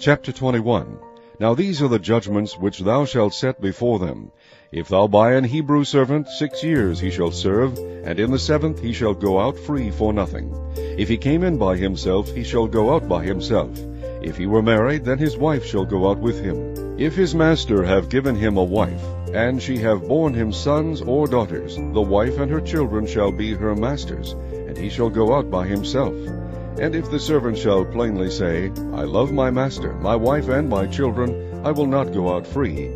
Chapter 21. Now these are the judgments which thou shalt set before them. If thou buy an Hebrew servant, 6 years he shall serve, and in the 7th he shall go out free for nothing. If he came in by himself, he shall go out by himself. If he were married, then his wife shall go out with him. If his master have given him a wife, and she have borne him sons or daughters, the wife and her children shall be her master's, and he shall go out by himself. And if the servant shall plainly say, I love my master, my wife, and my children, I will not go out free,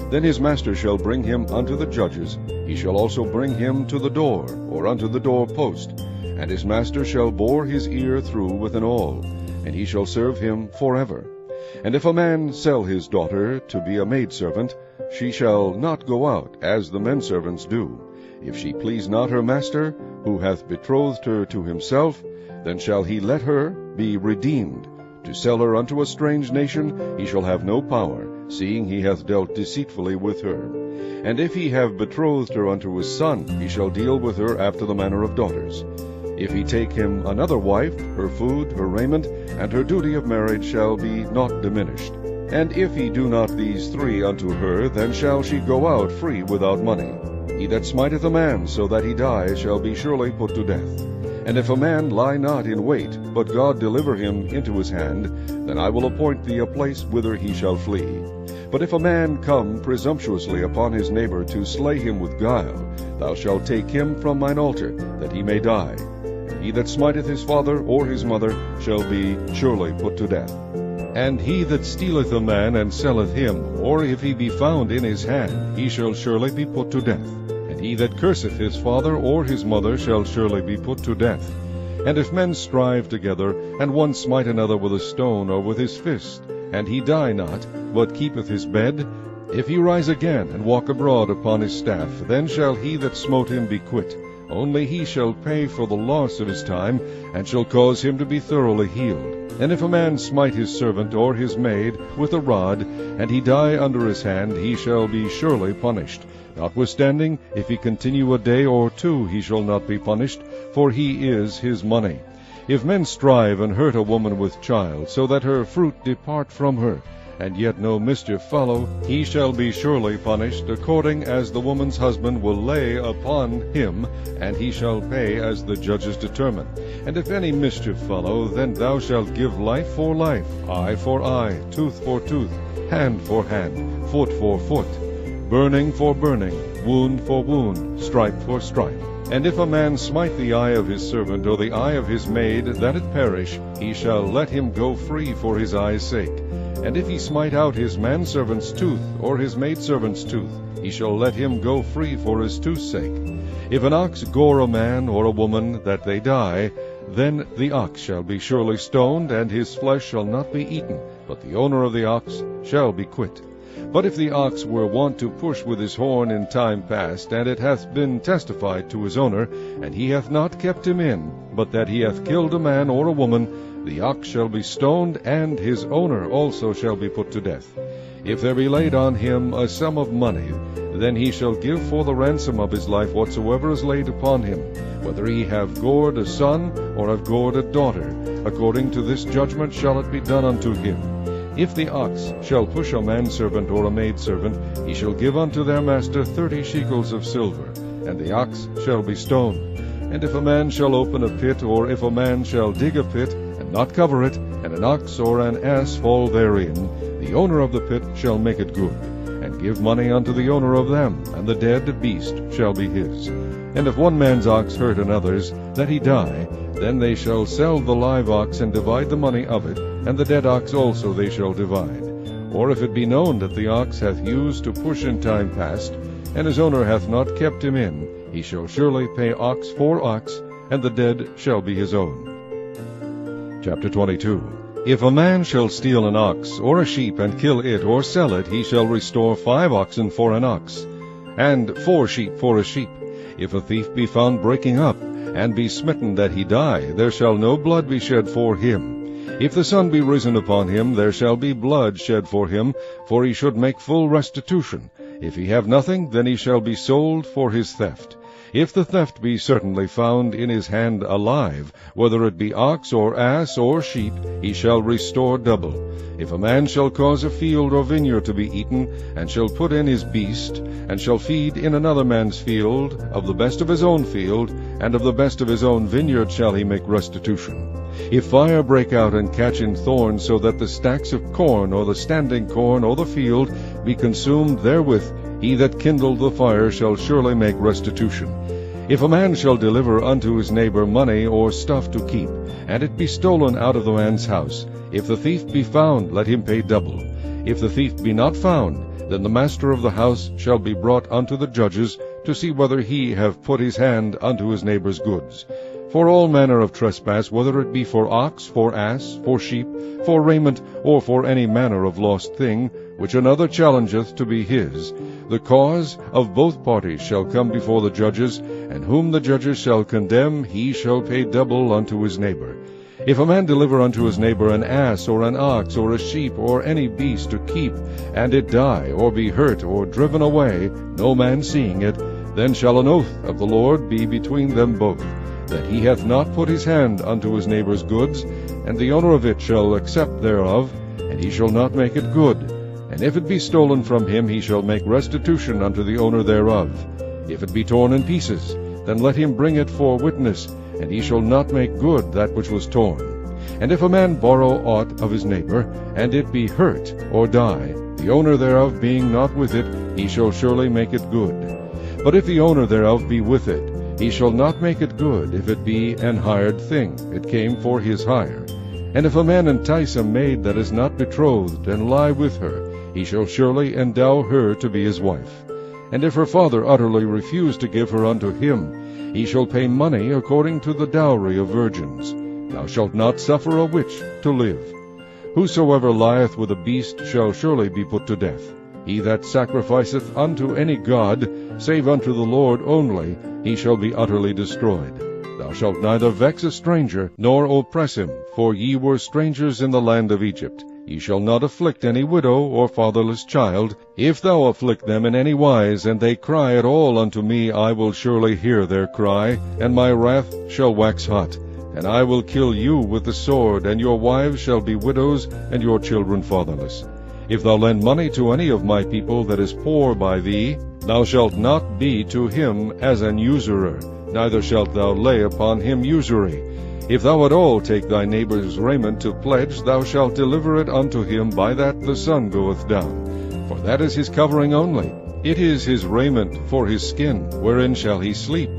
then his master shall bring him unto the judges. He shall also bring him to the door, or unto the door post, and his master shall bore his ear through with an awl, and he shall serve him forever. And if a man sell his daughter to be a maidservant, she shall not go out, as the menservants do. If she please not her master, who hath betrothed her to himself, then shall he let her be redeemed. To sell her unto a strange nation he shall have no power, seeing he hath dealt deceitfully with her. And if he have betrothed her unto his son, he shall deal with her after the manner of daughters. If he take him another wife, her food, her raiment, and her duty of marriage shall be not diminished. And if he do not these 3 unto her, then shall she go out free without money. He that smiteth a man so that he die shall be surely put to death. And if a man lie not in wait, but God deliver him into his hand, then I will appoint thee a place whither he shall flee. But if a man come presumptuously upon his neighbor to slay him with guile, thou shalt take him from mine altar, that he may die. And he that smiteth his father or his mother shall be surely put to death. And he that stealeth a man and selleth him, or if he be found in his hand, he shall surely be put to death. And he that curseth his father or his mother shall surely be put to death. And if men strive together, and one smite another with a stone or with his fist, and he die not, but keepeth his bed, if he rise again and walk abroad upon his staff, then shall he that smote him be quit. Only he shall pay for the loss of his time, and shall cause him to be thoroughly healed. And if a man smite his servant or his maid with a rod, and he die under his hand, he shall be surely punished. Notwithstanding, if he continue a day or 2, he shall not be punished, for he is his money. If men strive and hurt a woman with child, so that her fruit depart from her, and yet no mischief follow, he shall be surely punished, according as the woman's husband will lay upon him, and he shall pay as the judges determine. And if any mischief follow, then thou shalt give life for life, eye for eye, tooth for tooth, hand for hand, foot for foot, burning for burning, wound for wound, stripe for stripe. And if a man smite the eye of his servant, or the eye of his maid, that it perish, he shall let him go free for his eye's sake. And if he smite out his manservant's tooth, or his maidservant's tooth, he shall let him go free for his tooth's sake. If an ox gore a man or a woman, that they die, then the ox shall be surely stoned, and his flesh shall not be eaten, but the owner of the ox shall be quit. But if the ox were wont to push with his horn in time past, and it hath been testified to his owner, and he hath not kept him in, but that he hath killed a man or a woman, the ox shall be stoned, and his owner also shall be put to death. If there be laid on him a sum of money, then he shall give for the ransom of his life whatsoever is laid upon him, whether he have gored a son or have gored a daughter. According to this judgment shall it be done unto him. If the ox shall push a manservant or a maidservant, he shall give unto their master 30 shekels of silver, and the ox shall be stoned. And if a man shall open a pit, or if a man shall dig a pit, and not cover it, and an ox or an ass fall therein, the owner of the pit shall make it good, and give money unto the owner of them, and the dead beast shall be his. And if one man's ox hurt another's, that he die, then they shall sell the live ox, and divide the money of it, and the dead ox also they shall divide. Or if it be known that the ox hath used to push in time past, and his owner hath not kept him in, he shall surely pay ox for ox, and the dead shall be his own. Chapter 22. If a man shall steal an ox or a sheep, and kill it, or sell it, he shall restore 5 oxen for an ox, and 4 sheep for a sheep. If a thief be found breaking up, and be smitten that he die, there shall no blood be shed for him. If the sun be risen upon him, there shall be blood shed for him, for he should make full restitution. If he have nothing, then he shall be sold for his theft. If the theft be certainly found in his hand alive, whether it be ox or ass or sheep, he shall restore double. If a man shall cause a field or vineyard to be eaten, and shall put in his beast, and shall feed in another man's field, of the best of his own field, and of the best of his own vineyard shall he make restitution. If fire break out and catch in thorns, so that the stacks of corn, or the standing corn, or the field, be consumed therewith, he that kindled the fire shall surely make restitution. If a man shall deliver unto his neighbor money or stuff to keep, and it be stolen out of the man's house, if the thief be found, let him pay double. If the thief be not found, then the master of the house shall be brought unto the judges, to see whether he have put his hand unto his neighbor's goods. For all manner of trespass, whether it be for ox, for ass, for sheep, for raiment, or for any manner of lost thing, which another challengeth to be his, the cause of both parties shall come before the judges, and whom the judges shall condemn, he shall pay double unto his neighbor. If a man deliver unto his neighbor an ass, or an ox, or a sheep, or any beast to keep, and it die, or be hurt, or driven away, no man seeing it, then shall an oath of the Lord be between them both, that he hath not put his hand unto his neighbor's goods, and the owner of it shall accept thereof, and he shall not make it good. And if it be stolen from him, he shall make restitution unto the owner thereof. If it be torn in pieces, then let him bring it for witness, and he shall not make good that which was torn. And if a man borrow aught of his neighbor, and it be hurt or die, the owner thereof being not with it, he shall surely make it good. But if the owner thereof be with it, he shall not make it good, if it be an hired thing, it came for his hire. And if a man entice a maid that is not betrothed, and lie with her, he shall surely endow her to be his wife. And if her father utterly refuse to give her unto him, he shall pay money according to the dowry of virgins. Thou shalt not suffer a witch to live. Whosoever lieth with a beast shall surely be put to death. He that sacrificeth unto any god, save unto the Lord only, he shall be utterly destroyed. Thou shalt neither vex a stranger, nor oppress him, for ye were strangers in the land of Egypt. Ye shall not afflict any widow or fatherless child. If thou afflict them in any wise, and they cry at all unto me, I will surely hear their cry, and my wrath shall wax hot. And I will kill you with the sword, and your wives shall be widows, and your children fatherless. If thou lend money to any of my people that is poor by thee, thou shalt not be to him as an usurer, neither shalt thou lay upon him usury. If thou at all take thy neighbor's raiment to pledge, thou shalt deliver it unto him by that the sun goeth down. For that is his covering only. It is his raiment for his skin, wherein shall he sleep.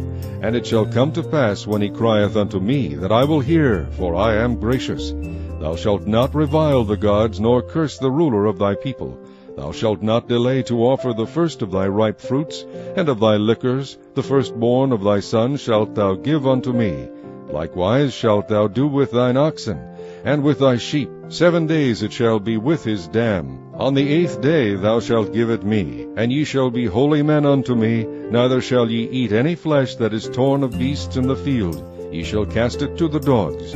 And it shall come to pass, when he crieth unto me, that I will hear, for I am gracious. Thou shalt not revile the gods, nor curse the ruler of thy people. Thou shalt not delay to offer the first of thy ripe fruits, and of thy liquors, the firstborn of thy sons shalt thou give unto me. Likewise shalt thou do with thine oxen, and with thy sheep. 7 days it shall be with his dam. On the 8th day thou shalt give it me, and ye shall be holy men unto me, neither shall ye eat any flesh that is torn of beasts in the field. Ye shall cast it to the dogs.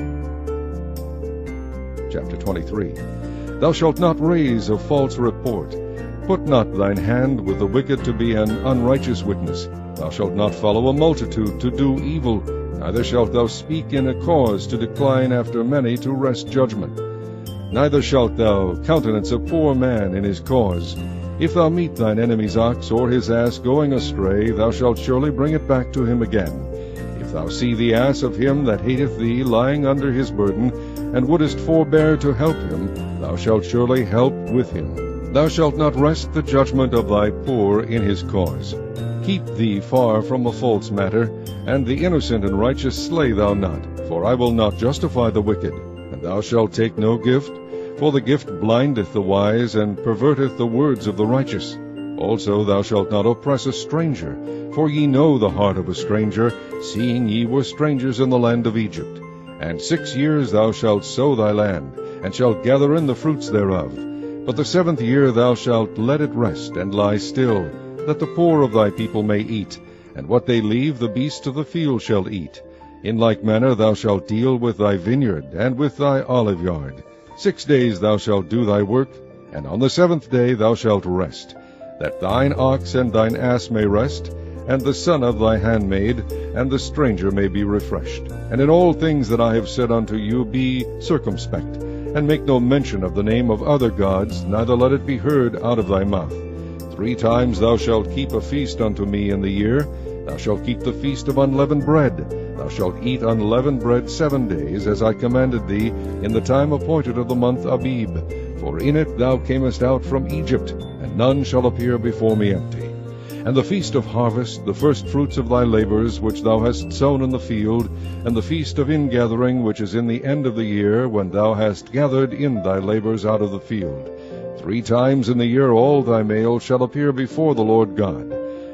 Chapter 23. Thou shalt not raise a false report. Put not thine hand with the wicked to be an unrighteous witness. Thou shalt not follow a multitude to do evil, neither shalt thou speak in a cause to decline after many to wrest judgment. Neither shalt thou countenance a poor man in his cause. If thou meet thine enemy's ox or his ass going astray, thou shalt surely bring it back to him again. If thou see the ass of him that hateth thee lying under his burden, and wouldest forbear to help him, thou shalt surely help with him. Thou shalt not wrest the judgment of thy poor in his cause. Keep thee far from a false matter, and the innocent and righteous slay thou not. For I will not justify the wicked. And thou shalt take no gift, for the gift blindeth the wise, and perverteth the words of the righteous. Also thou shalt not oppress a stranger, for ye know the heart of a stranger, seeing ye were strangers in the land of Egypt. And 6 years thou shalt sow thy land, and shalt gather in the fruits thereof. But the 7th year thou shalt let it rest, and lie still, that the poor of thy people may eat, and what they leave the beasts of the field shall eat. In like manner thou shalt deal with thy vineyard, and with thy olive yard. 6 days thou shalt do thy work, and on the 7th day thou shalt rest, that thine ox and thine ass may rest, and the son of thy handmaid, and the stranger may be refreshed. And in all things that I have said unto you be circumspect, and make no mention of the name of other gods, neither let it be heard out of thy mouth. 3 times thou shalt keep a feast unto me in the year. Thou shalt keep the feast of unleavened bread. Thou shalt eat unleavened bread 7 days, as I commanded thee, in the time appointed of the month Abib. For in it thou camest out from Egypt, and none shall appear before me empty. And the feast of harvest, the first fruits of thy labors, which thou hast sown in the field, and the feast of ingathering, which is in the end of the year, when thou hast gathered in thy labors out of the field. 3 times in the year all thy male shall appear before the Lord God.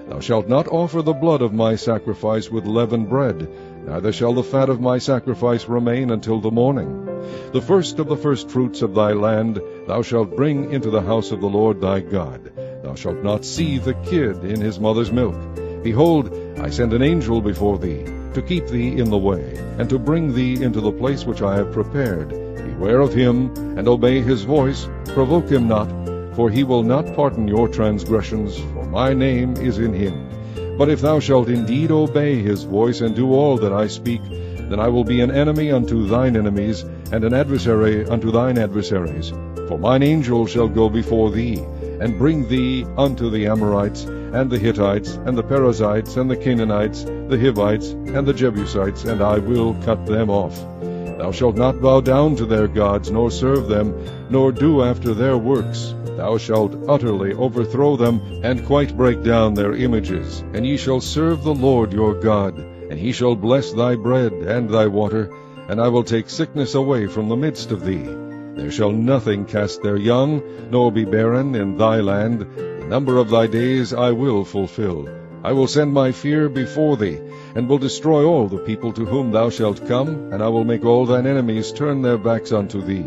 Thou shalt not offer the blood of my sacrifice with leavened bread, neither shall the fat of my sacrifice remain until the morning. The first of the firstfruits of thy land thou shalt bring into the house of the Lord thy God. Thou shalt not seethe the kid in his mother's milk. Behold, I send an angel before thee, to keep thee in the way, and to bring thee into the place which I have prepared. Beware of him, and obey his voice. Provoke him not, for he will not pardon your transgressions, for my name is in him. But if thou shalt indeed obey his voice, and do all that I speak, then I will be an enemy unto thine enemies, and an adversary unto thine adversaries. For mine angel shall go before thee, and bring thee unto the Amorites, and the Hittites, and the Perizzites, and the Canaanites, the Hivites, and the Jebusites, and I will cut them off. Thou shalt not bow down to their gods, nor serve them, nor do after their works. Thou shalt utterly overthrow them, and quite break down their images. And ye shall serve the Lord your God, and he shall bless thy bread and thy water, and I will take sickness away from the midst of thee. There shall nothing cast their young, nor be barren in thy land. The number of thy days I will fulfill. I will send my fear before thee, and will destroy all the people to whom thou shalt come, and I will make all thine enemies turn their backs unto thee.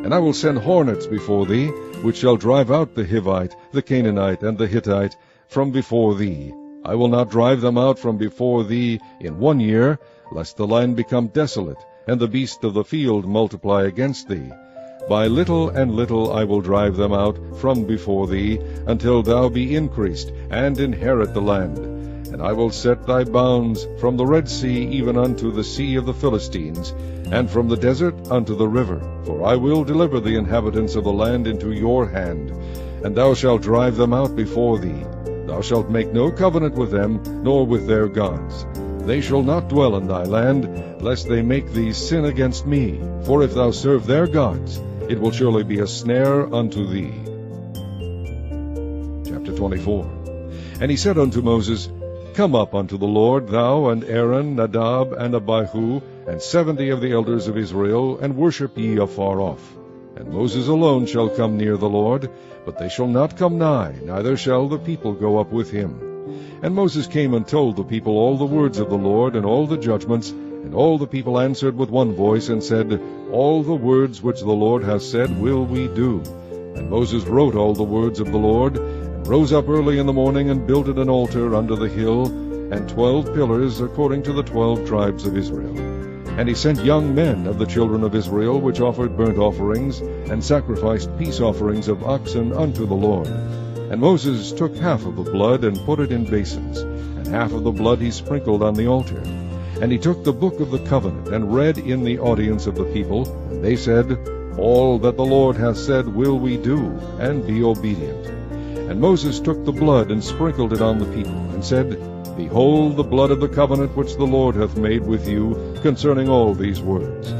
And I will send hornets before thee, which shall drive out the Hivite, the Canaanite, and the Hittite from before thee. I will not drive them out from before thee in 1 year, lest the land become desolate, and the beasts of the field multiply against thee. By little and little I will drive them out from before thee, until thou be increased, and inherit the land. And I will set thy bounds from the Red Sea even unto the sea of the Philistines, and from the desert unto the river. For I will deliver the inhabitants of the land into your hand, and thou shalt drive them out before thee. Thou shalt make no covenant with them, nor with their gods. They shall not dwell in thy land, lest they make thee sin against me. For if thou serve their gods, it will surely be a snare unto thee. Chapter 24. And he said unto Moses, Come up unto the Lord, thou and Aaron, Nadab, and Abihu, and 70 of the elders of Israel, and worship ye afar off. And Moses alone shall come near the Lord, but they shall not come nigh, neither shall the people go up with him. And Moses came and told the people all the words of the Lord, and all the judgments. And all the people answered with one voice, and said, All the words which the Lord hath said will we do. And Moses wrote all the words of the Lord, and rose up early in the morning, and builded an altar under the hill, and 12 pillars according to the 12 tribes of Israel. And he sent young men of the children of Israel, which offered burnt offerings, and sacrificed peace offerings of oxen unto the Lord. And Moses took half of the blood, and put it in basins, and half of the blood he sprinkled on the altar. And he took the book of the covenant, and read in the audience of the people. And they said, All that the Lord hath said will we do, and be obedient. And Moses took the blood, and sprinkled it on the people, and said, Behold the blood of the covenant which the Lord hath made with you concerning all these words.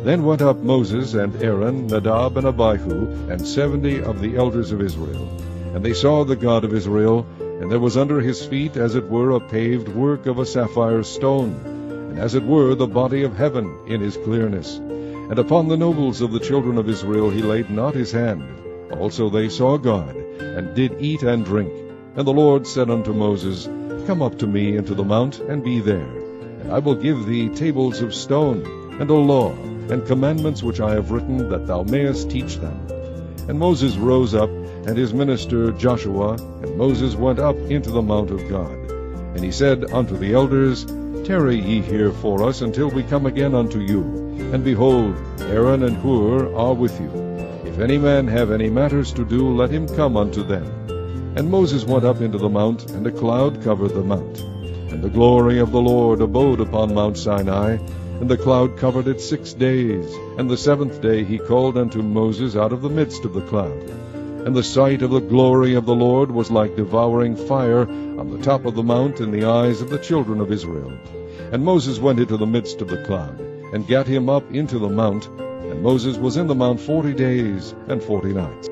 Then went up Moses and Aaron, Nadab and Abihu, and 70 of the elders of Israel. And they saw the God of Israel, and there was under his feet as it were a paved work of a sapphire stone, and as it were the body of heaven in his clearness. And upon the nobles of the children of Israel he laid not his hand. Also they saw God, and did eat and drink. And the Lord said unto Moses, Come up to me into the mount, and be there. And I will give thee tables of stone, and a law, and commandments which I have written, that thou mayest teach them. And Moses rose up, and his minister Joshua, and Moses went up into the mount of God. And he said unto the elders, Tarry ye here for us until we come again unto you. And behold, Aaron and Hur are with you. If any man have any matters to do, let him come unto them. And Moses went up into the mount, and a cloud covered the mount. And the glory of the Lord abode upon Mount Sinai, and the cloud covered it 6 days. And the 7th day he called unto Moses out of the midst of the cloud. And the sight of the glory of the Lord was like devouring fire on the top of the mount in the eyes of the children of Israel. And Moses went into the midst of the cloud, and gat him up into the mount. And Moses was in the mount 40 days and 40 nights.